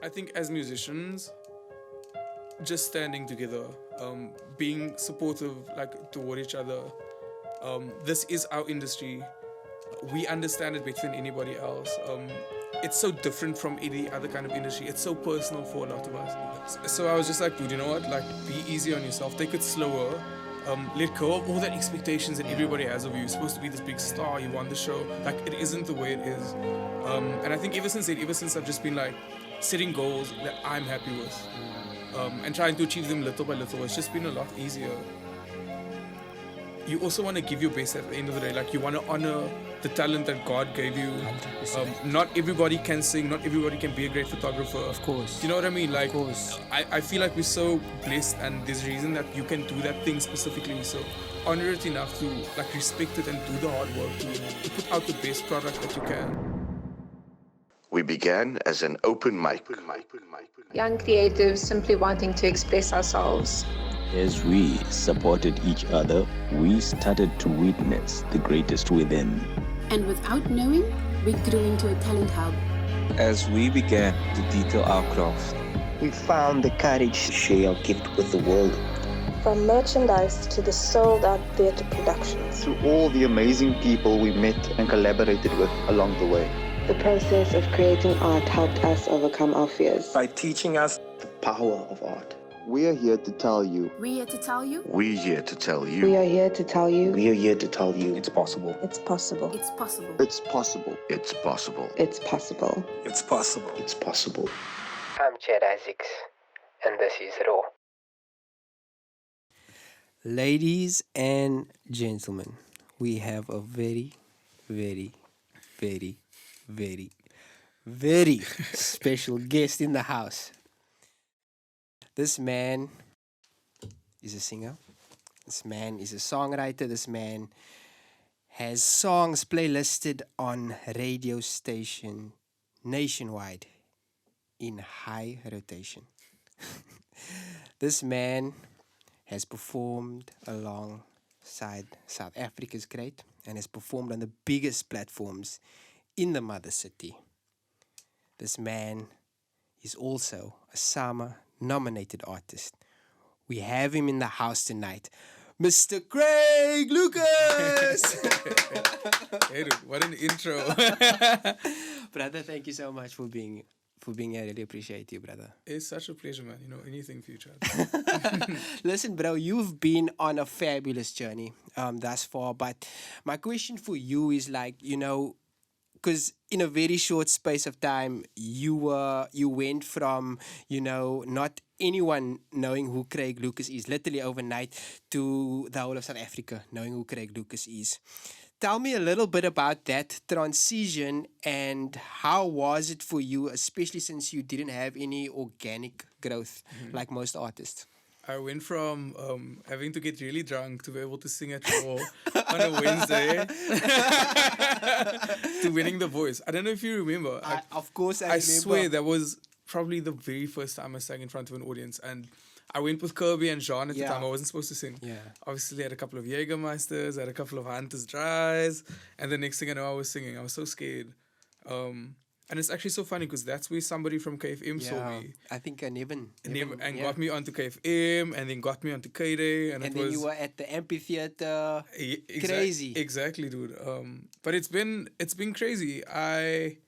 I think as musicians, just standing together, being supportive, like, toward each other. This is our industry. We understand it better than anybody else. It's so different from any other kind of industry. It's so personal for a lot of us. So I was just like, dude, you know what? Like, be easy on yourself. Take it slower. Let go of all the expectations that everybody has of you. You're supposed to be this big star. You won the show. Like, it isn't the way it is. And I think ever since I've just been like setting goals that I'm happy with, and trying to achieve them little by little. It's just been a lot easier. You also want to give your best at the end of the day. Like, you want to honor the talent that God gave you. Not everybody can sing. Not everybody can be a great photographer. Of course. Do you know what I mean? Like, of course. I feel like we're so blessed, and there's a reason that you can do that thing specifically. So honor it enough to, like, respect it and do the hard work to put out the best product that you can. We began as an open mic. Young creatives simply wanting to express ourselves. As we supported each other, we started to witness the greatest within. And without knowing, we grew into a talent hub. As we began to detail our craft, we found the courage to share our gift with the world. From merchandise to the sold-out theatre productions. To all the amazing people we met and collaborated with along the way. The process of creating art helped us overcome our fears. By teaching us the power of art. We are here to tell you. We're here to tell you. We're here to tell you. We are here to tell you. We are here to tell you. It's possible. It's possible. It's possible. It's possible. It's possible. It's possible. It's possible. It's possible. I'm Chad Isaacs, and this is Raw. Ladies and gentlemen, we have a very, very, very, very, very special guest in the house. This man is a singer. This man is a songwriter. This man has songs playlisted on radio station nationwide in high rotation. This man has performed alongside South Africa's great and has performed on the biggest platforms in the mother city. This man is also a SAMA-nominated artist. We have him in the house tonight, Mr. Craig Lucas! Hey dude, what an intro. Brother, thank you so much for being here. I really appreciate you, brother. It's such a pleasure, man. You know, anything for you, Chad. Listen, bro, you've been on a fabulous journey thus far, but my question for you is, like, you know, because in a very short space of time, you went from, you know, not anyone knowing who Craig Lucas is, literally overnight, to the whole of South Africa knowing who Craig Lucas is. Tell me a little bit about that transition and how was it for you, especially since you didn't have any organic growth like most artists? I went from having to get really drunk to be able to sing at Raw on a Wednesday to winning The Voice. I don't know if you remember. Of course I remember. I swear that was probably the very first time I sang in front of an audience, and I went with Kirby and Jean at the time. I wasn't supposed to sing. Yeah. Obviously, I had a couple of Jägermeisters, I had a couple of Hunters Dries, and the next thing I know, I was singing. I was so scared. And it's actually so funny because that's where somebody from KFM saw me. I think Neven got me onto KFM and then got me onto K-Day. And then you were at the amphitheater. Crazy. Exactly, dude. But it's been crazy. It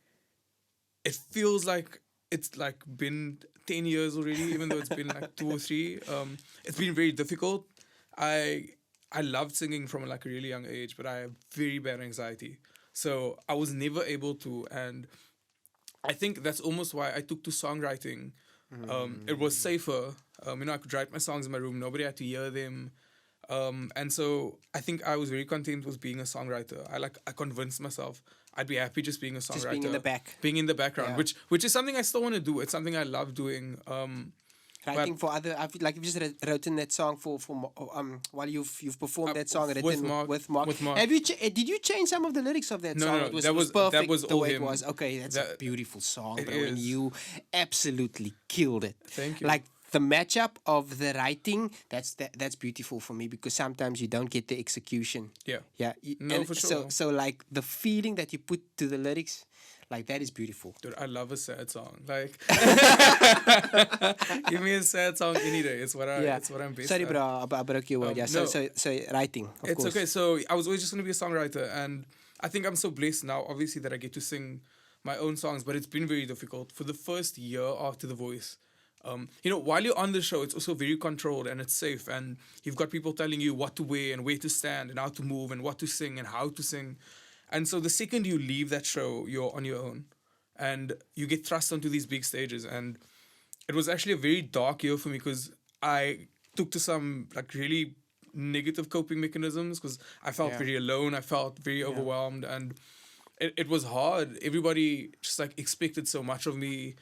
feels like it's like been 10 years already, even though it's been like 2 or 3. It's been very difficult. I loved singing from like a really young age, but I have very bad anxiety. So I was never able to, and I think that's almost why I took to songwriting. It was safer. You know, I could write my songs in my room. Nobody had to hear them. And so I think I was very content with being a songwriter. I convinced myself I'd be happy just being a songwriter. Just being in the back. Being in the background, which is something I still want to do. It's something I love doing. Writing for other, like you've just written that song for while you've performed that song with Mark. Did you change some of the lyrics of that song? No, it was perfect that was the all way him. It was. Okay, that's a beautiful song, bro, is. and you absolutely killed it. Thank you. Like the matchup of the writing, that's beautiful for me because sometimes you don't get the execution. Yeah. Yeah. No, for sure. So like the feeling that you put to the lyrics, Like, that is beautiful. Dude, I love a sad song. Like, give me a sad song any day. It's what I'm based Sorry, on. bro, I broke your word. No. So writing, of It's course. okay. So I was always just going to be a songwriter. And I think I'm so blessed now, obviously, that I get to sing my own songs. But it's been very difficult. For the first year after The Voice, while you're on the show, it's also very controlled and it's safe. And you've got people telling you what to wear and where to stand and how to move and what to sing and how to sing. And so the second you leave that show, you're on your own. And you get thrust onto these big stages. And it was actually a very dark year for me because I took to some like really negative coping mechanisms because I felt very alone. I felt very overwhelmed. And it was hard. Everybody just like expected so much of me.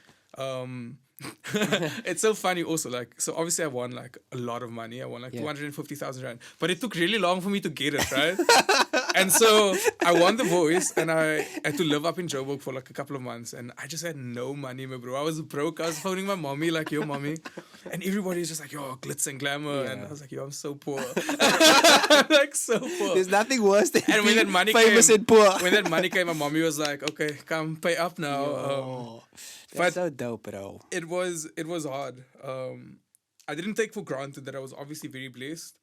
It's so funny also, like, so obviously I won like a lot of money. I won like 250,000 rand, but it took really long for me to get it, right? And so I won The Voice and I had to live up in Joburg for like a couple of months and I just had no money, my bro. I was broke. I was phoning my mommy like, yo, mommy. And everybody's just like, yo, glitz and glamour. And I was like, yo, I'm so poor. Like, so poor. There's nothing worse than and when that money famous came, and poor. When that money came, my mommy was like, okay, come pay up now. That's so dope, bro. It was hard. I didn't take for granted that I was obviously very blessed.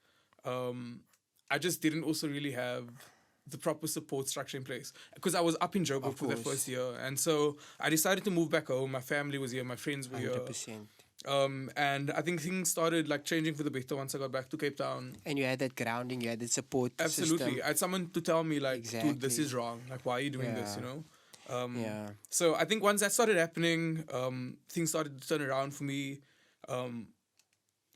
I just didn't also really have the proper support structure in place because I was up in Joburg for that first year, and so I decided to move back home. My family was here, my friends were 100%. here. And I think things started like changing for the better once I got back to Cape Town. And you had that grounding, you had that support Absolutely. system. I had someone to tell me like, dude, this is wrong. Like, why are you doing this, you know? So I think once that started happening, things started to turn around for me.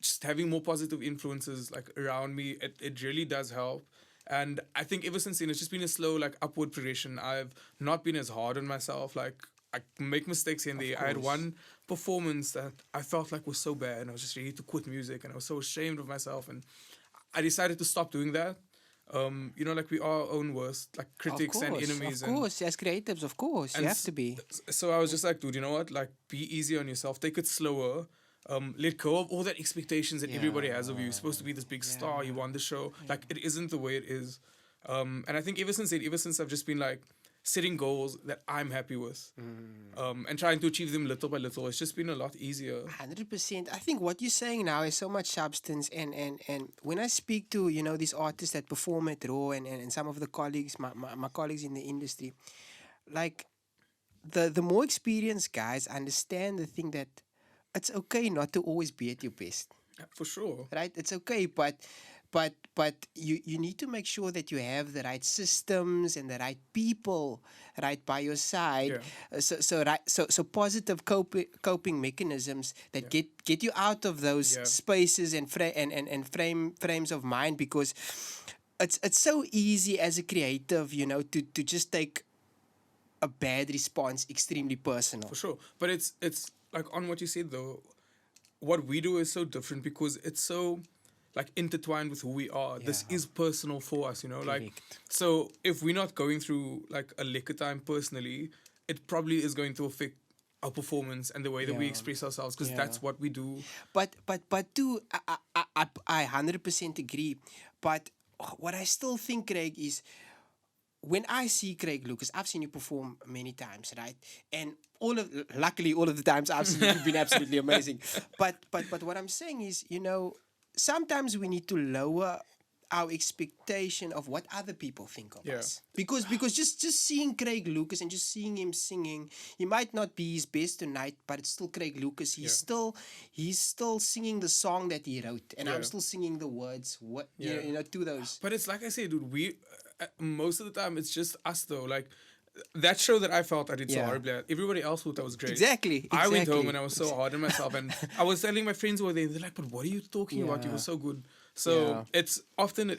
Just having more positive influences like around me, it really does help. And I think ever since then, it's just been a slow like upward progression. I've not been as hard on myself. Like, I make mistakes here and there. I had one performance that I felt like was so bad and I was just ready to quit music and I was so ashamed of myself. And I decided to stop doing that. Like we are our own worst, like critics and enemies. Of course, as creatives, of course, you have to be. So I was just like, dude, you know what? Like, be easy on yourself. Take it slower. Let go of all that expectations that everybody has of you. You're supposed to be this big star. You won the show. Like, it isn't the way it is. And I think ever since I've just been like setting goals that I'm happy with, and trying to achieve them little by little. It's just been a lot easier. 100%. I think what you're saying now is so much substance. And when I speak to, these artists that perform at Raw and some of the colleagues, my colleagues in the industry, like the more experienced guys understand the thing that it's okay not to always be at your best. For sure. Right? It's okay, but you need to make sure that you have the right systems and the right people right by your side. So positive coping mechanisms that get you out of those spaces and frames of mind, because it's so easy as a creative, to just take a bad response extremely personal. For sure. But it's like on what you said though, what we do is so different because it's so like intertwined with who we are. This is personal for us, like, so if we're not going through like a lekker time personally, it probably is going to affect our performance and the way that we express ourselves, because that's what we do. But too, I 100% agree. But what I still think, Craig, is when I see Craig Lucas, I've seen you perform many times, right? And luckily all of the times I've seen you, you've been absolutely amazing. But what I'm saying is, sometimes we need to lower our expectation of what other people think of us. Because just seeing Craig Lucas and just seeing him singing, he might not be his best tonight, but it's still Craig Lucas. He's still singing the song that he wrote, and I'm still singing the words. To those. But it's like I said, dude. We most of the time it's just us though. Like that show that I felt I did so horribly at, everybody else thought that was great. Exactly. I went home and I was so hard on myself, and I was telling my friends who were there, they're like, "But what are you talking about? You were so good." So it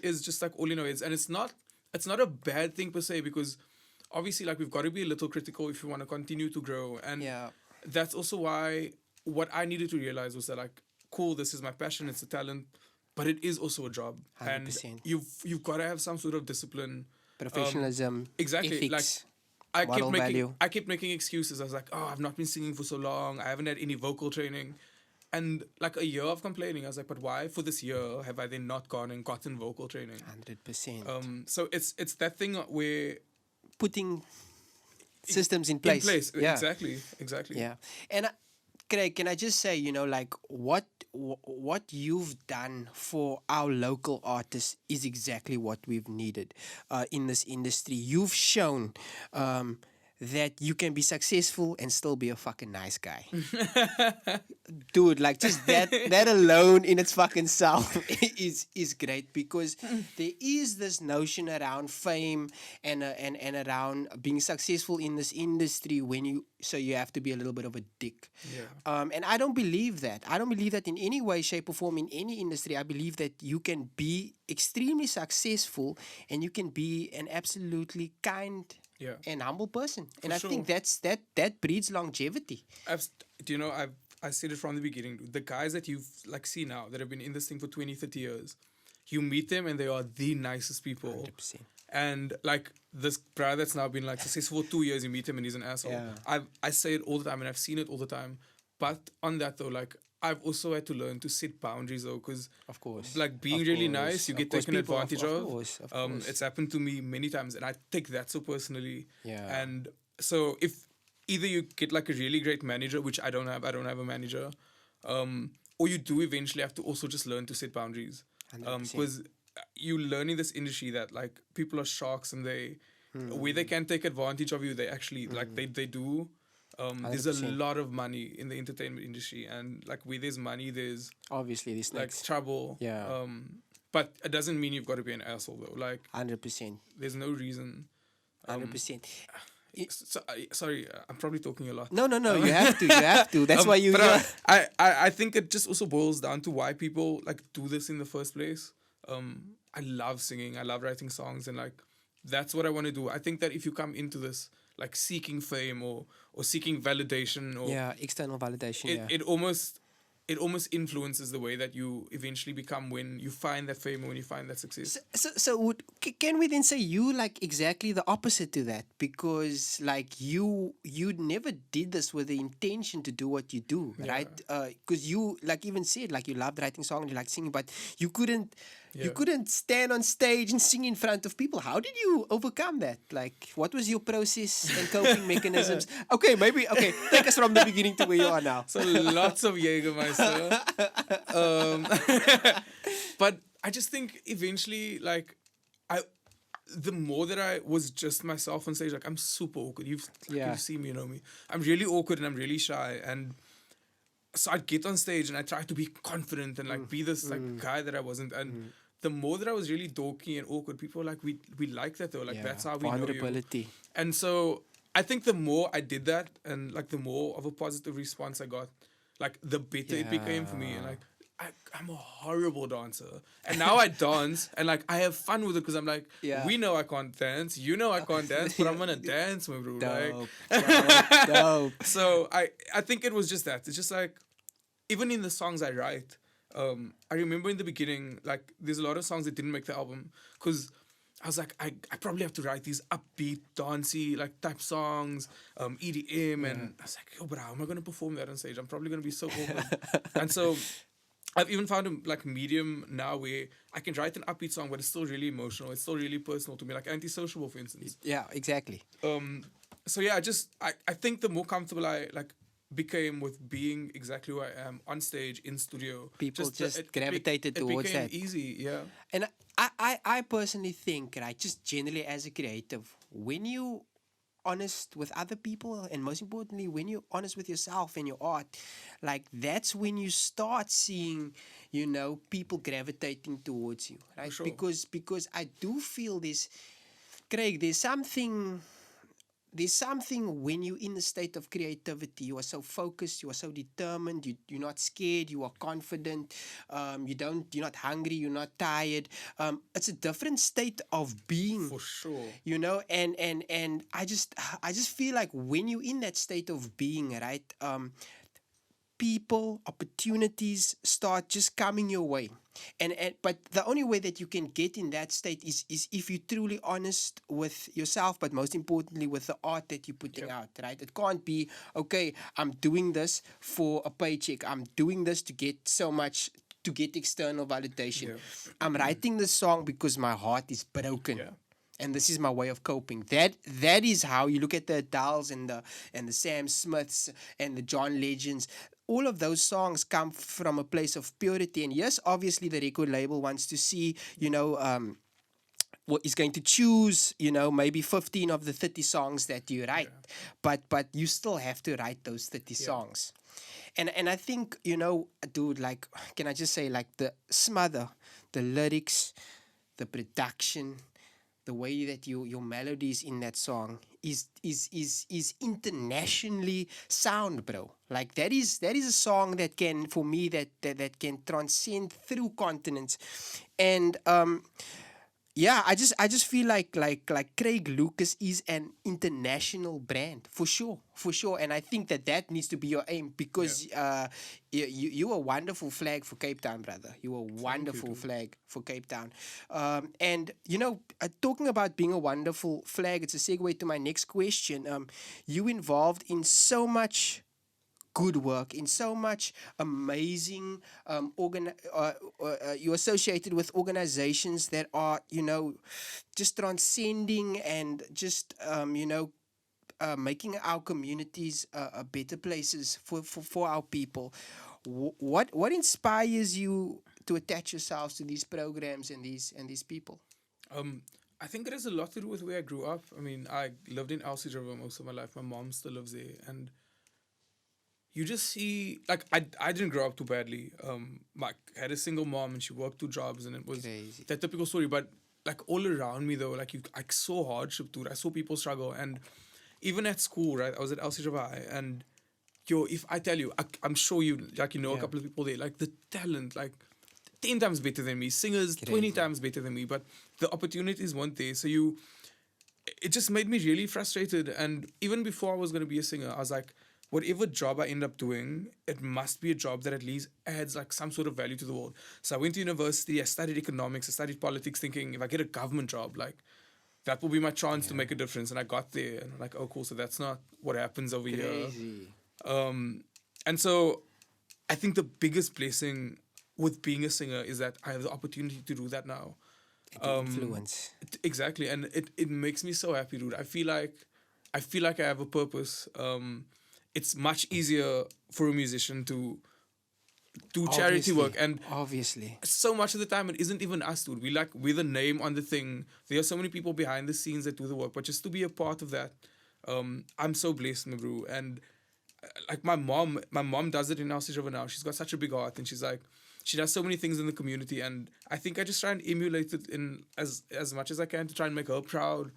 is just like all in our heads, and it's not a bad thing per se, because obviously like we've got to be a little critical if we want to continue to grow, and that's also why what I needed to realize was that like, cool, this is my passion, it's a talent, but it is also a job, 100%. and you've got to have some sort of discipline, professionalism, exactly, ethics, like I kept making excuses. I was like, oh, I've not been singing for so long, I haven't had any vocal training. And like a year of complaining, I was like, but why for this year have I then not gone and gotten vocal training? 100%. So it's that thing where putting systems in place. Yeah. Exactly. Yeah. And Craig, can I just say, like what you've done for our local artists is exactly what we've needed in this industry. You've shown that you can be successful and still be a fucking nice guy. Dude, like just that alone in its fucking self is great, because there is this notion around fame and around being successful in this industry so you have to be a little bit of a dick. Yeah. And I don't believe that. I don't believe that in any way, shape, or form in any industry. I believe that you can be extremely successful and you can be an absolutely kind and humble person. And I think that breeds longevity. I said it from the beginning. The guys that you've see now that have been in this thing for 20, 30 years, you meet them and they are the nicest people. 100%. And this brother that's now been successful for 2 years, you meet him and he's an asshole. Yeah. I say it all the time and I've seen it all the time. But on that though, I've also had to learn to set boundaries though, because of course, being really nice, you get taken advantage of. Of course. It's happened to me many times, and I take that so personally. Yeah. And so if either you get a really great manager, which I don't have a manager, or you do eventually have to also just learn to set boundaries, because you learn in this industry that people are sharks, and they where they can take advantage of you, they actually they do. There's a lot of money in the entertainment industry, and where there's money, there's obviously this trouble. Yeah. But it doesn't mean you've got to be an asshole though. 100%. There's no reason. 100%. Sorry, I'm probably talking a lot. No. You have to. That's why you. But I think it just also boils down to why people do this in the first place. I love singing. I love writing songs, and that's what I want to do. I think that if you come into this seeking fame or seeking validation or external validation, it almost influences the way that you eventually become when you find that fame or when you find that success. So can we then say you exactly the opposite to that? Because you never did this with the intention to do what you do, right? Because you even said you loved writing songs, you liked singing, but you couldn't stand on stage and sing in front of people. How did you overcome that? What was your process and coping mechanisms? Okay, take us from the beginning to where you are now. So lots of Jägermeister. But I just think eventually, the more that I was just myself on stage, I'm super awkward. You've seen me, you know me. I'm really awkward and I'm really shy, and so I'd get on stage and I try to be confident and be this guy that I wasn't. And the more that I was really dorky and awkward, people were we like that though. That's how we know you. And so I think the more I did that, and the more of a positive response I got, the better it became for me. And I'm a horrible dancer, and now I dance and I have fun with it, because I'm we know I can't dance, you know I can't dance, but I'm gonna dance, my bro. Dope. So I think it was just that. It's just even in the songs I write, I remember in the beginning, there's a lot of songs that didn't make the album, because I was I probably have to write these upbeat, dancey type songs, EDM, and I was yo, but how am I gonna perform that on stage? I'm probably gonna be so awkward. And so I've even found a medium now where I can write an upbeat song, but it's still really emotional. It's still really personal to me, Antisociable, for instance. Yeah, exactly. So yeah, I think the more comfortable I became with being exactly who I am on stage, in studio, people just gravitated towards that. It became easy, yeah. And I personally think, right, just generally as a creative, when you honest with other people, and most importantly when you're honest with yourself and your art, that's when you start seeing people gravitating towards you, right? Sure. Because I do feel this, Craig, there's something when you're in the state of creativity, you are so focused, you are so determined, you're not scared, you are confident, you're not hungry, you're not tired. It's a different state of being. For sure. And I just feel when you're in that state of being, right, people, opportunities start just coming your way. But the only way that you can get in that state is if you're truly honest with yourself, but most importantly with the art that you're putting out, right? It can't be, okay, I'm doing this for a paycheck, I'm doing this to get external validation. I'm writing this song because my heart is broken. and this is my way of coping. That is how you look at the Adeles and the Sam Smiths and the John Legends. All of those songs come from a place of purity. And yes, obviously the record label wants to see, what is going to choose, maybe 15 of the 30 songs that you write. But you still have to write those 30 songs. And I think, dude, like, can I just say, like, the smother, the lyrics, the production, the way that your melodies in that song is internationally sound, bro. Like, that is a song that can, for me, that can transcend through continents. And yeah, I just feel like Craig Lucas is an international brand for sure, and I think that needs to be your aim, because you a wonderful flag for Cape Town, brother. You a wonderful flag for Cape Town, and talking about being a wonderful flag, it's a segue to my next question. You involved in so much good work, in so much amazing you're associated with organizations that are just transcending and just making our communities better places for our people. What inspires you to attach yourselves to these programs and these people? I think it has a lot to do with where I grew up. I mean, I lived in Elsie River most of my life. My mom still lives there, and you just see, like, I didn't grow up too badly. I had a single mom and she worked 2 jobs, and it was crazy. that typical story. But like all around me though, like I saw hardship, dude. I saw people struggle, and even at school, right? I was at Elsie River High, and if I tell you, I'm sure you a couple of people there, like the talent, like 10 times better than me, singers 20 times better than me, but the opportunities weren't there. So it just made me really frustrated. And even before I was going to be a singer, I was like, whatever job I end up doing, it must be a job that at least adds like some sort of value to the world. So I went to university, I studied economics, I studied politics, thinking if I get a government job, like that will be my chance to make a difference. And I got there and I'm like, oh cool, so that's not what happens over here. And so I think the biggest blessing with being a singer is that I have the opportunity to do that now. Influence. Exactly. And it makes me so happy, dude. I feel like I have a purpose. It's much easier for a musician to do charity work, and obviously so much of the time it isn't even us, dude. We're the name on the thing. There are so many people behind the scenes that do the work, but just to be a part of that, I'm so blessed, my bro. And like my mom does it in Elsie River now. She's got such a big heart, and she does so many things in the community, and I think I just try and emulate it in as much as I can to try and make her proud.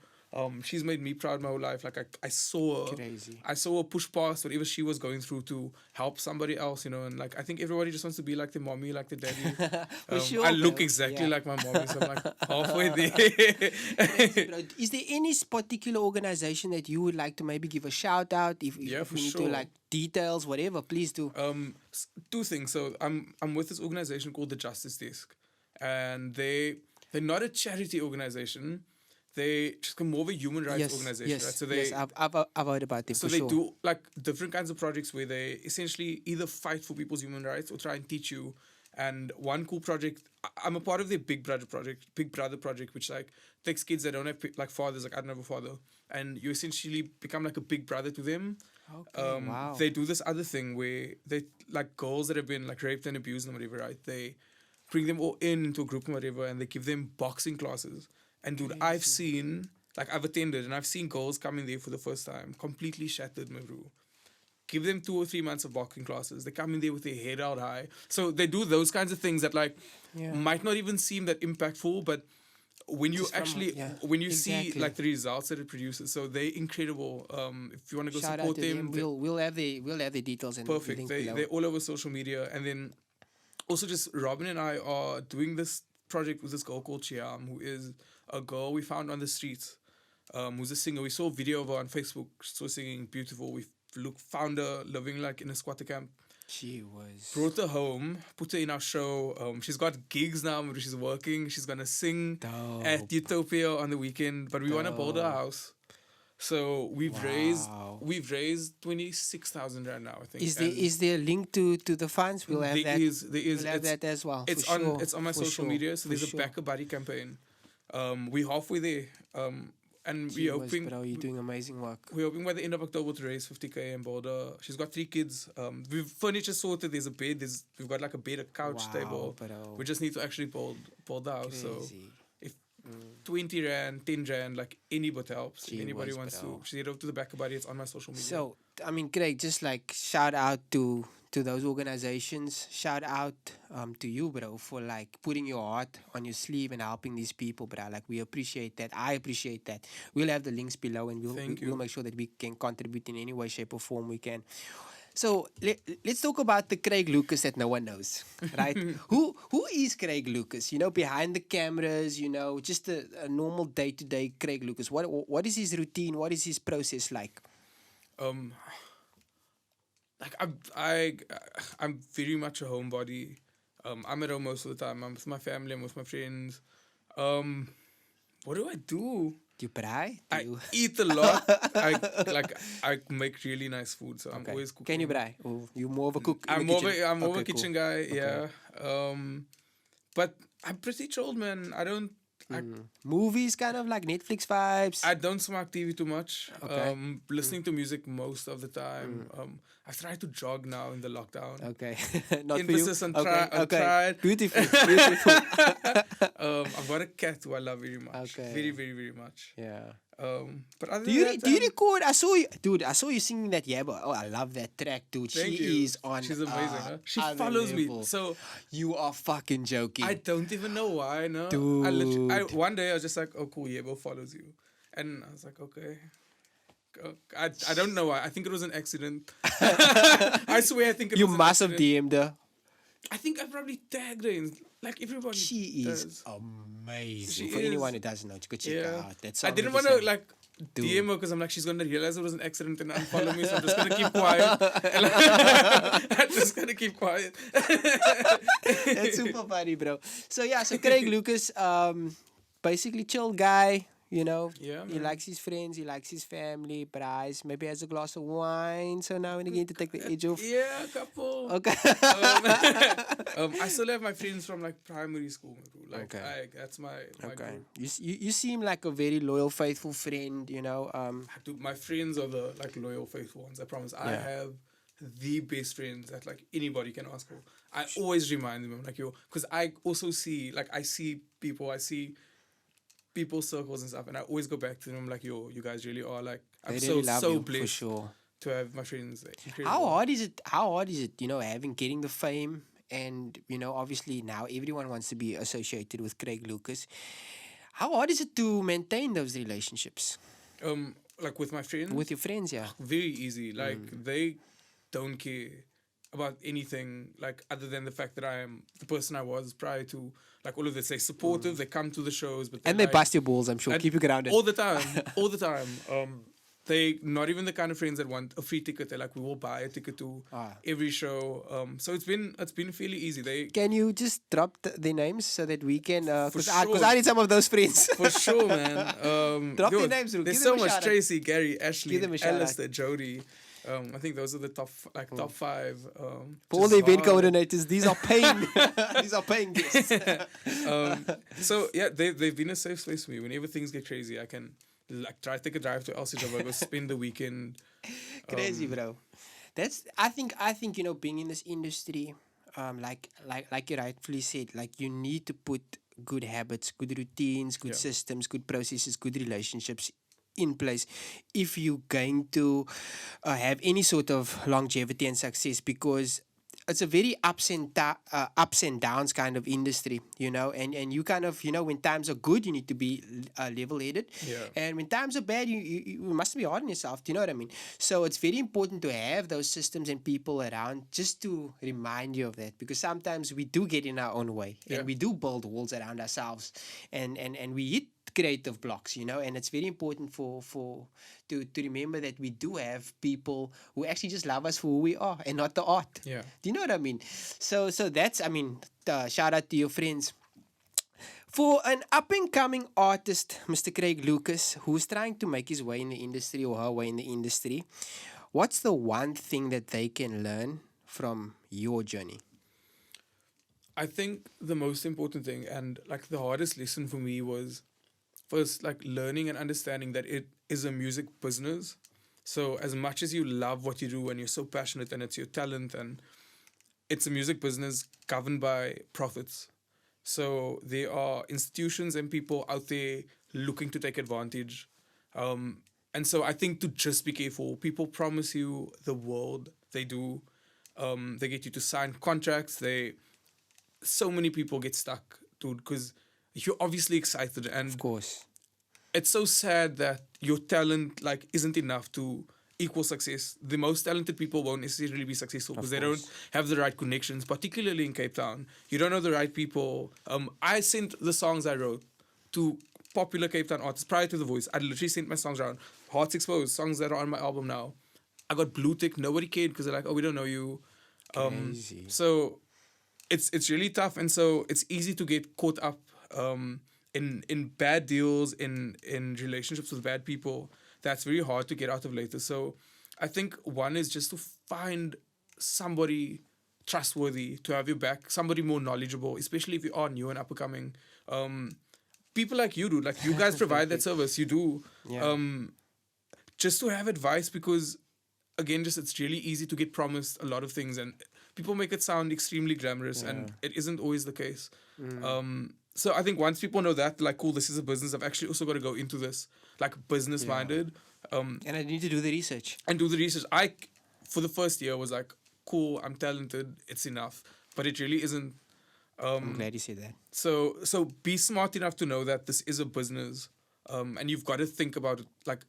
She's made me proud my whole life. Like I saw her push past whatever she was going through to help somebody else, and like I think everybody just wants to be like the mommy, like the daddy. Sure, I look exactly like my mommy, so I'm like halfway there. Is there any particular organization that you would like to maybe give a shout out? If we need to, like, details, whatever, please do. 2 things. So I'm with this organization called the Justice Desk, and they're not a charity organization. They just more of a human rights organization, right? So I've heard about them. So they do like different kinds of projects where they essentially either fight for people's human rights or try and teach you. And one cool project, I'm a part of their Big Brother project, which like takes kids that don't have like fathers, like I don't have a father, and you essentially become like a big brother to them. Okay, wow. They do this other thing where they like girls that have been like raped and abused and whatever, right? They bring them all into a group and whatever, and they give them boxing classes. And dude, I've attended and I've seen girls come in there for the first time, completely shattered, my bro. Give them 2 or 3 months of boxing classes. They come in there with their head out high. So they do those kinds of things that might not even seem that impactful, but when you see like the results that it produces, so they're incredible. If you want to go support them, we'll have the details. Perfect. They're all over social media, and then also just Robin and I are doing this project with this girl called Chiam, who is a girl we found on the streets, who's a singer. We saw a video of her on Facebook. She was singing beautiful. We found her living like in a squatter camp. She was. Brought her home, put her in our show. She's got gigs now where she's working. She's going to sing at Utopia on the weekend. But we want to build her a house. So we've raised 26,000 right now, I think. Is there a link to the funds? We'll have that. There is. We'll have that as well. It's on my social media. So there's a Back a Buddy campaign. We're halfway there. And we're hoping, bro, you're doing amazing work. we're hoping by the end of October to raise 50K in Boulder. She's got 3 kids. We've furniture sorted. There's a bed. We've got like a bed, a couch, table. Bro. We just need to actually build the house. So Crazy. if 20 rand, 10 rand, like any bit helps. If Gee anybody whiz, wants bro. to head over to the back buddy. It's on my social media. So, I mean, Craig, just like shout out to those organizations. Shout out to you, bro, for like putting your heart on your sleeve and helping these people, bro. Like, we appreciate that. I appreciate that. We'll have the links below, and we'll make sure that we can contribute in any way, shape, or form we can. So let's talk about the Craig Lucas that no one knows, right? Who is Craig Lucas? You know, behind the cameras, you know, just a normal day-to-day Craig Lucas. What is his routine? What is his process like? Like I'm very much a homebody. I'm at home most of the time. I'm with my family. I'm with my friends. What do I do? Do you braai? I eat a lot. I make really nice food, so I'm always cooking. Can you braai? Or you more of a cook? I'm more of a kitchen guy. Yeah. But I'm pretty chilled, man. I don't. Movies, kind of like Netflix vibes. I don't smack TV too much. Listening to music most of the time. I've tried to jog now in the lockdown. Okay. Not Emphasis for you. on tried. Beautiful. Beautiful. I've got a cat who I love very much. Very, very, very much. Yeah. But other do you record? I saw you singing that Yabba. Oh, I love that track, dude. She's amazing. Huh? She follows me. So you are fucking joking. I don't even know why. No, dude. One day I was just like, oh cool, Yabba follows you, and I was like, okay. I don't know why. I think it was an accident. I swear, I think it was an accident. You must have DM'd her. I think I probably tagged her in, like everybody. She does. is amazing. For anyone who doesn't know, you could check her out. That's I didn't want to like DM her because I'm like, she's gonna realize it was an accident and unfollow me, so I'm just gonna keep quiet. I'm just gonna keep quiet. That's super funny, bro. So yeah, so Craig Lucas, basically chill guy. You know, he likes his friends, he likes his family, braais, maybe has a glass of wine, so now and again to take the edge off. Yeah, a couple. Okay. I still have my friends from like primary school. Like, that's my group. You seem like a very loyal, faithful friend, you know. My friends are the like loyal, faithful ones, I promise. I have the best friends that like anybody can ask for. I always remind them, like, because I also see, like, I see people's circles and stuff, and I always go back to them like, you guys really are like, I'm so blessed for sure to have my friends. How hard is it, you know, getting the fame, and you know, obviously now everyone wants to be associated with Craig Lucas. How hard is it to maintain those relationships? Like with my friends? With your friends, yeah. Very easy. Like they don't care about anything, like other than the fact that I am the person I was prior to. Like all of this, they're supportive. They come to the shows, but and they bust your balls. I'm sure. Keep you grounded all the time. All the time. They not even the kind of friends that want a free ticket. They're like, we will buy a ticket to every show. So it's been fairly easy. Can you just drop their names so that we can? Because I need some of those friends. For sure, man. Drop their names. There's so much. Tracy, Gary, Ashley, Alistair, Jody. I think those are the top 5. For all the event coordinators, these are paying. These are paying guests. So yeah, they've been a safe space for me. Whenever things get crazy, I can like try to take a drive to Elsie, go spend the weekend. Crazy, bro. I think you know, being in this industry, like you rightfully said, like you need to put good habits, good routines, good systems, good processes, good relationships in place if you're going to have any sort of longevity and success, because it's a very ups and downs kind of industry, you know, and you kind of, you know, when times are good, you need to be level-headed, and when times are bad, you must be hard on yourself. Do you know what I mean? So it's very important to have those systems and people around just to remind you of that, because sometimes we do get in our own way and we do build walls around ourselves, and we hit creative blocks, you know, and it's very important to remember that we do have people who actually just love us for who we are and not the art. Yeah. Do you know what I mean? So that's, I mean, shout out to your friends. For an up-and-coming artist, Mr. Craig Lucas, who's trying to make his way in the industry or her way in the industry, what's the one thing that they can learn from your journey? I think the most important thing, and like the hardest lesson for me, was first like learning and understanding that it is a music business. So as much as you love what you do and you're so passionate and it's your talent, and it's a music business governed by profits. So there are institutions and people out there looking to take advantage. And so I think to just be careful. People promise you the world. They do. They get you to sign contracts. So many people get stuck, dude, because you're obviously excited, and Of course. it's so sad that your talent like isn't enough to equal success. The most talented people won't necessarily be successful because they don't have the right connections, particularly in Cape Town. You don't know the right people. I sent the songs I wrote to popular Cape Town artists prior to The Voice. I literally sent my songs around. Hearts Exposed, songs that are on my album now. I got blue tick. Nobody cared because they're like, oh, we don't know you. Crazy. So it's really tough, and so it's easy to get caught up in bad deals, in relationships with bad people. That's very hard to get out of later. So I think one is just to find somebody trustworthy to have your back, somebody more knowledgeable, especially if you are new and up and coming. People like you do, like you guys provide that service. You do. Yeah. Just to have advice, because again, just it's really easy to get promised a lot of things, and people make it sound extremely glamorous, and it isn't always the case. So I think once people know that, like, cool, this is a business, I've actually also got to go into this like business minded. And I need to do the research. And do the research. I, for the first year, was like, cool, I'm talented, it's enough. But it really isn't. I'm glad you said that. So be smart enough to know that this is a business. And you've got to think about it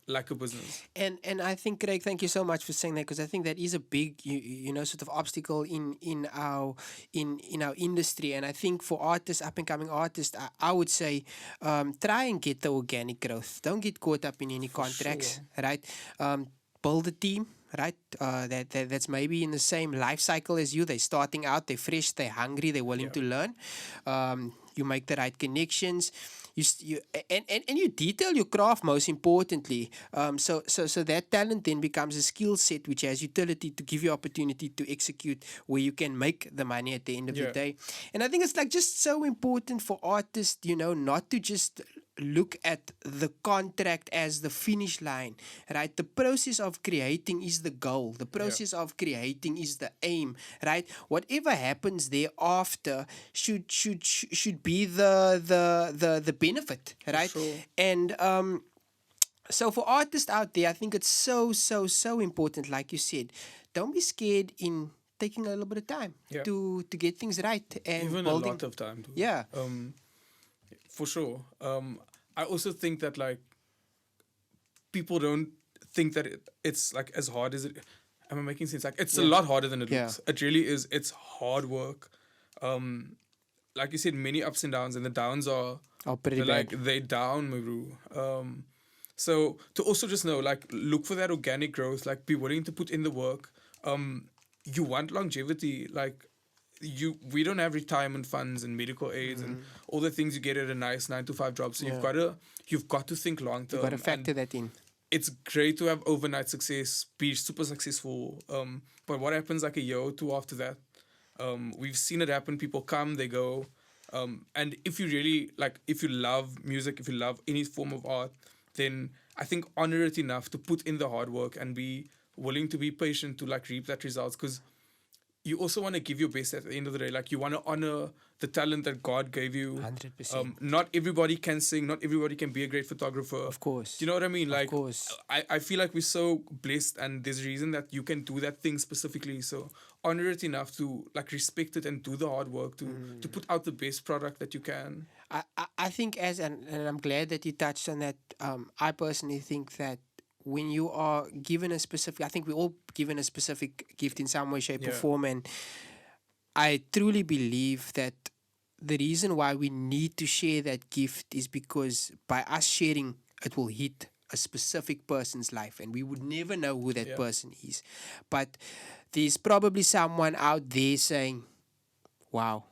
like a business. And I think, Craig, thank you so much for saying that, because I think that is a big sort of obstacle in our industry. And I think for artists, up and coming artists, I would say try and get the organic growth. Don't get caught up in any contracts, right? Build a team. Right, that's maybe in the same life cycle as you. They're starting out, they're fresh, they're hungry, they're willing to learn. You make the right connections. You detail your craft, most importantly. So that talent then becomes a skill set which has utility to give you opportunity to execute, where you can make the money at the end of the day. And I think it's like just so important for artists, not to just look at the contract as the finish line, right? The process of creating is the goal. The process of creating is the aim, right? Whatever happens thereafter should be the benefit, right? And so for artists out there, I think it's so important, like you said. Don't be scared in taking a little bit of time to get things right, and even building, a lot of time too. Yeah. For sure. I also think that like people don't think that it's like as hard as it. Am I making sense? Like it's a lot harder than it looks. It really is. It's hard work. Like you said, many ups and downs, and the downs are pretty bad. Like they down, Muru. So to also just know, like, look for that organic growth. Like, be willing to put in the work. You want longevity, like. We don't have retirement funds and medical aids and all the things you get at a nice 9-to-5 job. So you've got to think long term. You've got to factor that in. It's great to have overnight success, be super successful. But what happens like a year or two after that? We've seen it happen. People come, they go. And if you really if you love music, if you love any form of art, then I think honor it enough to put in the hard work and be willing to be patient to like reap that results, because you also want to give your best at the end of the day. Like, you want to honor the talent that God gave you. 100%. Not everybody can sing. Not everybody can be a great photographer. Of course. Do you know what I mean? Like, of course. I feel like we're so blessed, and there's a reason that you can do that thing specifically. So honor it enough to like respect it and do the hard work to put out the best product that you can. I think and I'm glad that you touched on that. I personally think that when you are given a specific, I think we're all given a specific gift in some way, shape, or form, and I truly believe that the reason why we need to share that gift is because by us sharing, it will hit a specific person's life, and we would never know who that person is. But there's probably someone out there saying, wow,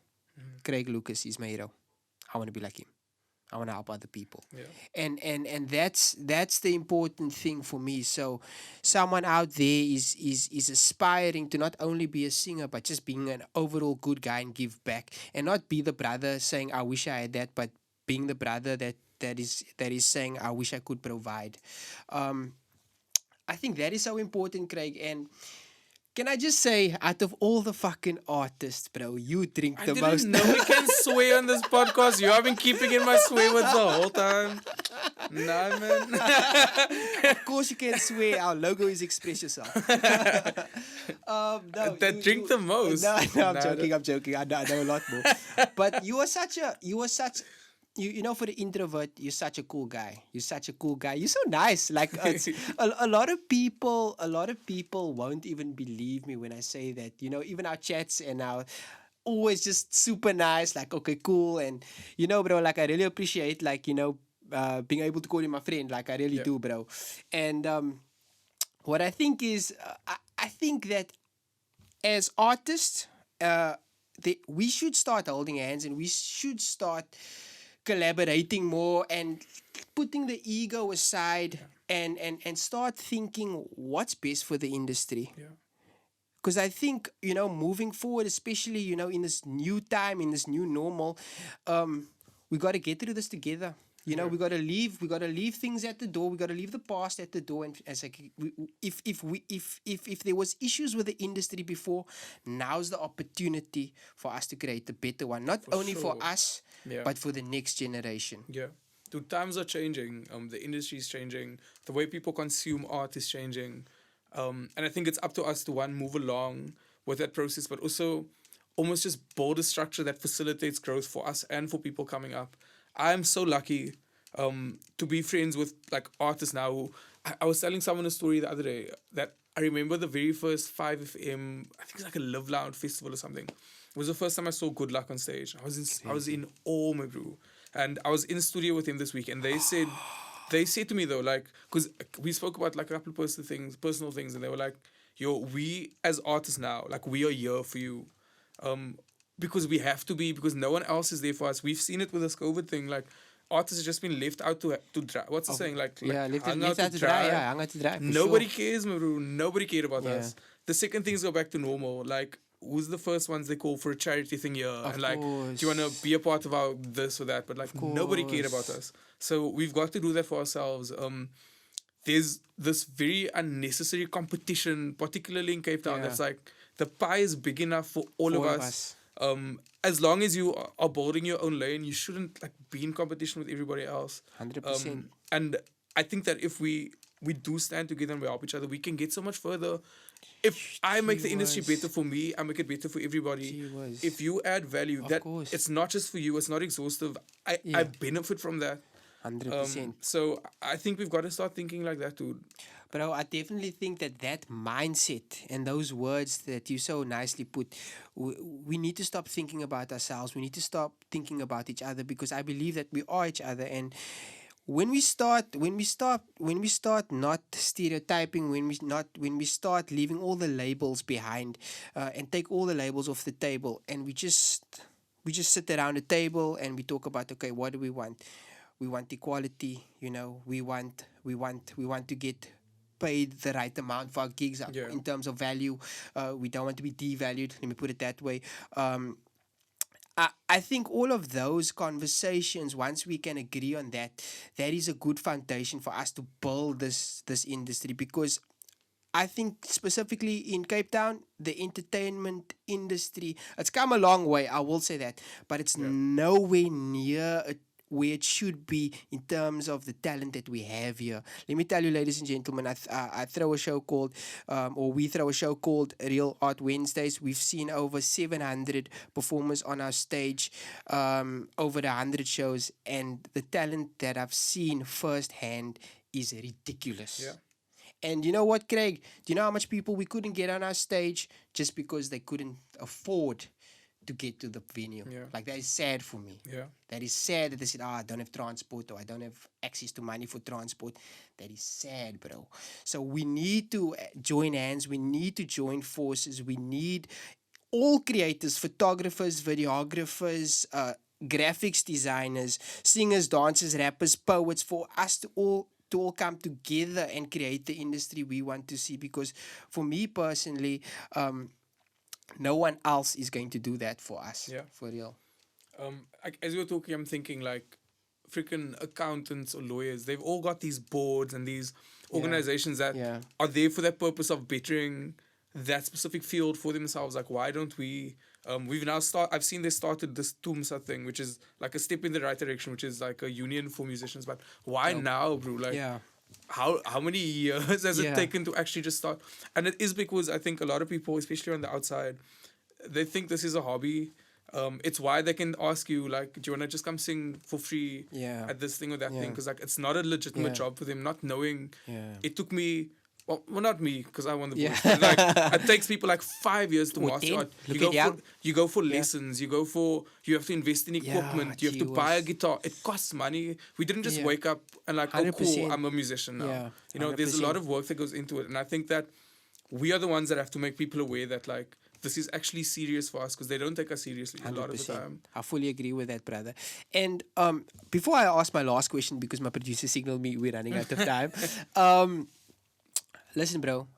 Craig Lucas is my hero. I want to be like him. I want to help other people. And that's the important thing for me. So someone out there is aspiring to not only be a singer, but just being an overall good guy and give back, and not be the brother saying, I wish I had that, but being the brother that is saying, I wish I could provide. I think that is so important, Craig. And can I just say, out of all the fucking artists, bro, you drink the most. I didn't know we can swear on this podcast. You have been keeping in my swear words the whole time. Nah, man. Of course you can swear. Our logo is express yourself. No, that drink the most. No, I'm joking. I know a lot more. But you know, for the introvert, you're such a cool guy. You're so nice. Like a lot of people won't even believe me when I say that. You know, even our chats and our always just super nice. Like, okay, cool. And you know, bro, like I really appreciate, like, you know, being able to call you my friend. Like I really do, bro. And what I think is, I think that as artists, we should start holding hands, and we should start collaborating more and putting the ego aside and start thinking what's best for the industry. Because I think, you know, moving forward, especially, you know, in this new time, in this new normal, we got to get through this together. You know, we got to leave things at the door. We got to leave the past at the door. And as like, if there was issues with the industry before, now's the opportunity for us to create a better one. Not only for us, but for the next generation. Yeah. Dude, times are changing. The industry is changing. The way people consume art is changing. And I think it's up to us to move along with that process, but also almost just build a structure that facilitates growth for us and for people coming up. I'm so lucky to be friends with like artists now. I was telling someone a story the other day that I remember the very first 5FM, I think it's like a Live Loud festival or something. It was the first time I saw Good Luck on stage. I was in awe, my bro. And I was in the studio with him this week, and they said to me though, like, because we spoke about like a couple of personal things, and they were like, yo, we as artists now, like, we are here for you. Because we have to be, because no one else is there for us. We've seen it with this COVID thing. Like, artists have just been left out to dry. What's the saying? Like left out to dry. Yeah, hung out to dry. Nobody cares, my bro. Nobody cared about us. The second things go back to normal. Like, who's the first ones they call for a charity thing here? And like, do you want to be a part of our this or that? But like, nobody cared about us. So we've got to do that for ourselves. There's this very unnecessary competition, particularly in Cape Town. That's like, the pie is big enough for all of us. As long as you are building your own lane, you shouldn't like be in competition with everybody else. 100%. And I think that if we do stand together and we help each other, we can get so much further. If I make the industry better for me, I make it better for everybody. If you add value, it's not just for you, it's not exhaustive. I benefit from that. 100%. So I think we've got to start thinking like that, dude. But I definitely think that mindset and those words that you so nicely put, we need to stop thinking about ourselves. We need to stop thinking about each other, because I believe that we are each other. And when we start not stereotyping, when we start leaving all the labels behind, and take all the labels off the table, and we just sit around the table and we talk about, okay, what do we want? We want equality, you know. We want to get paid the right amount for our gigs in terms of value. We don't want to be devalued. Let me put it that way. I think all of those conversations, once we can agree on that is a good foundation for us to build this industry. Because I think specifically in Cape Town, the entertainment industry, it's come a long way, I will say that, but it's nowhere near where it should be in terms of the talent that we have here. Let me tell you, ladies and gentlemen, I throw a show called, or we throw a show called Real Art Wednesdays. We've seen over 700 performers on our stage, over 100 shows, and the talent that I've seen firsthand is ridiculous. Yeah. And you know what, Craig? Do you know how much people we couldn't get on our stage just because they couldn't afford to get to the venue? Like, that is sad for me. That is sad that they said, I don't have transport, or I don't have access to money for transport. That is sad, bro. So we need to join hands. We need to join forces. We need all creators, photographers, videographers, graphics designers, singers, dancers, rappers, poets, for us to all come together and create the industry we want to see. Because for me personally, no one else is going to do that for us. For real. As you were talking, I'm thinking, like, freaking accountants or lawyers. They've all got these boards and these organizations that are there for that purpose of bettering that specific field for themselves. Like, why don't we? I've seen they started this TUMSA thing, which is like a step in the right direction, which is like a union for musicians. But why now, bro? Like, how many years has it taken to actually just start? And it is because I think a lot of people, especially on the outside, they think this is a hobby. It's why they can ask you, like, do you want to just come sing for free at this thing or that thing? Because, like, it's not a legitimate job for them, not knowing. It took me, well, not me, because I won the voice. But, like, it takes people like 5 years to master art. You go for lessons. You have to invest in equipment. You have to buy a guitar. It costs money. We didn't just wake up and like, 100%. Oh, cool, I'm a musician now. You know, 100%. There's a lot of work that goes into it. And I think that we are the ones that have to make people aware that, like, this is actually serious for us, because they don't take us seriously 100%. A lot of the time. I fully agree with that, brother. And before I ask my last question, because my producer signaled me we're running out of time. Listen, bro.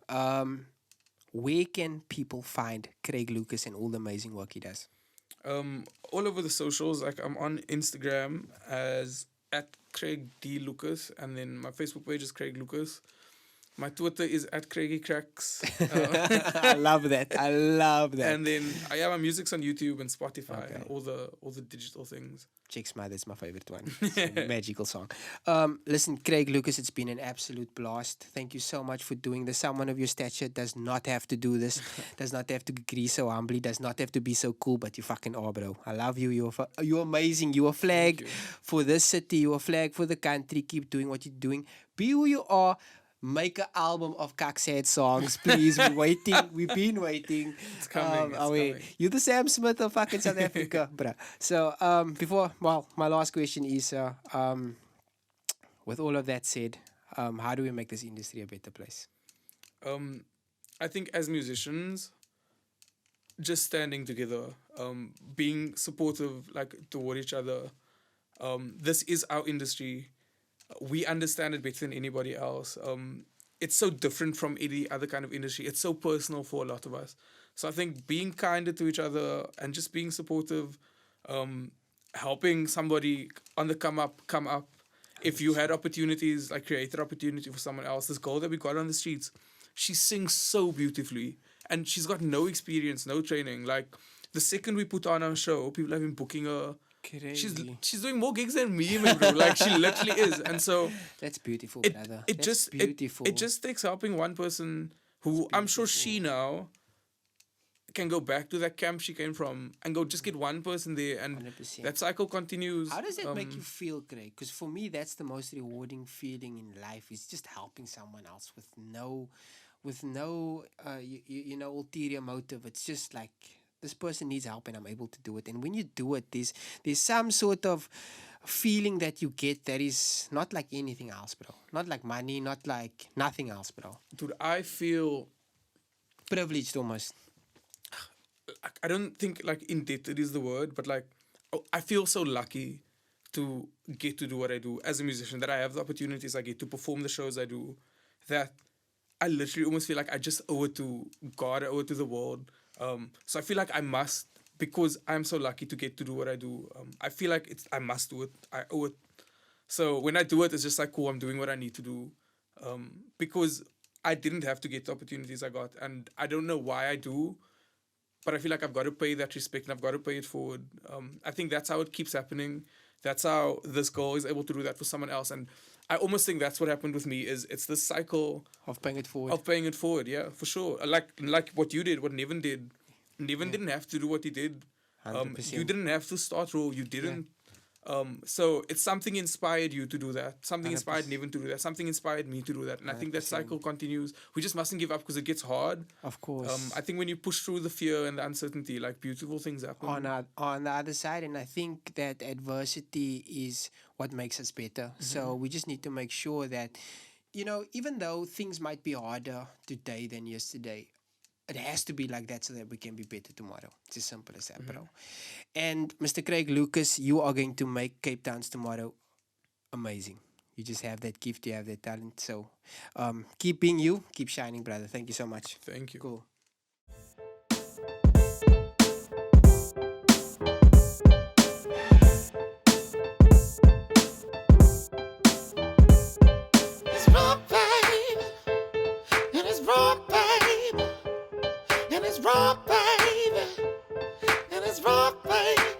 Where can people find Craig Lucas and all the amazing work he does? All over the socials. Like, I'm on Instagram as @CraigDLucas, and then my Facebook page is Craig Lucas. My Twitter is @CraigyCracks. I love that. And then my music's on YouTube and Spotify and all the digital things. Check Smile, that's my favorite one. It's a magical song. Listen, Craig Lucas, it's been an absolute blast. Thank you so much for doing this. Someone of your stature does not have to do this. Does not have to agree so humbly. Does not have to be so cool, but you fucking are, bro. I love you. You're amazing. You're a flag for this city. You're a flag for the country. Keep doing what you're doing. Be who you are. Make an album of Kaksad songs, please. We're waiting. We've been waiting. It's coming. Coming. You're the Sam Smith of fucking South Africa, bruh. So, my last question is, with all of that said, how do we make this industry a better place? I think as musicians, just standing together, being supportive, like, toward each other. This is our industry. We understand it better than anybody else. It's so different from any other kind of industry. It's so personal for a lot of us. So I think being kinder to each other and just being supportive, helping somebody on the come up. If you had opportunities, like created opportunity for someone else. This girl that we got on the streets, she sings so beautifully. And she's got no experience, no training. Like, the second we put on our show, people have been booking her. Crazy. She's doing more gigs than me, man, bro. Like, she literally is. And so that's beautiful, brother. It just takes helping one person who I'm sure she now can go back to that camp she came from and go just get one person there, and 100%. That cycle continues. How does that make you feel, Craig? Because for me, that's the most rewarding feeling in life, is just helping someone else with no ulterior motive. It's just like, this person needs help and I'm able to do it. And when you do it, there's some sort of feeling that you get that is not like anything else, bro. Not like money, not like nothing else, bro. Dude, I feel privileged almost. I don't think, like, indebted is the word, but, like, I feel so lucky to get to do what I do as a musician, that I have the opportunities I get to perform the shows I do, that I literally almost feel like I just owe it to God, I owe it to the world. So I feel like I must, because I'm so lucky to get to do what I do. I feel like I must do it. I owe it. So when I do it, it's just like, cool, I'm doing what I need to do. Because I didn't have to get the opportunities I got. And I don't know why I do, but I feel like I've got to pay that respect and I've got to pay it forward. I think that's how it keeps happening. That's how this girl is able to do that for someone else. And I almost think that's what happened with me, is it's this cycle of paying it forward. Yeah, for sure. Like what you did, what Nevin did. Nevin didn't have to do what he did. You didn't have to start raw. You didn't. So it's something inspired you to do that. Something 100%. Inspired Nevin to do that. Something inspired me to do that. And 100%. I think that cycle continues. We just mustn't give up, because it gets hard. Of course. I think when you push through the fear and the uncertainty, like, beautiful things happen. On the other side, and I think that adversity is what makes us better. Mm-hmm. So we just need to make sure that, even though things might be harder today than yesterday, it has to be like that so that we can be better tomorrow. It's as simple as that, bro. And Mr. Craig Lucas, you are going to make Cape Town's tomorrow amazing. You just have that gift, you have that talent. So keep being you, keep shining, brother. Thank you so much. Thank you. Cool. rock, baby. And it's rock, baby.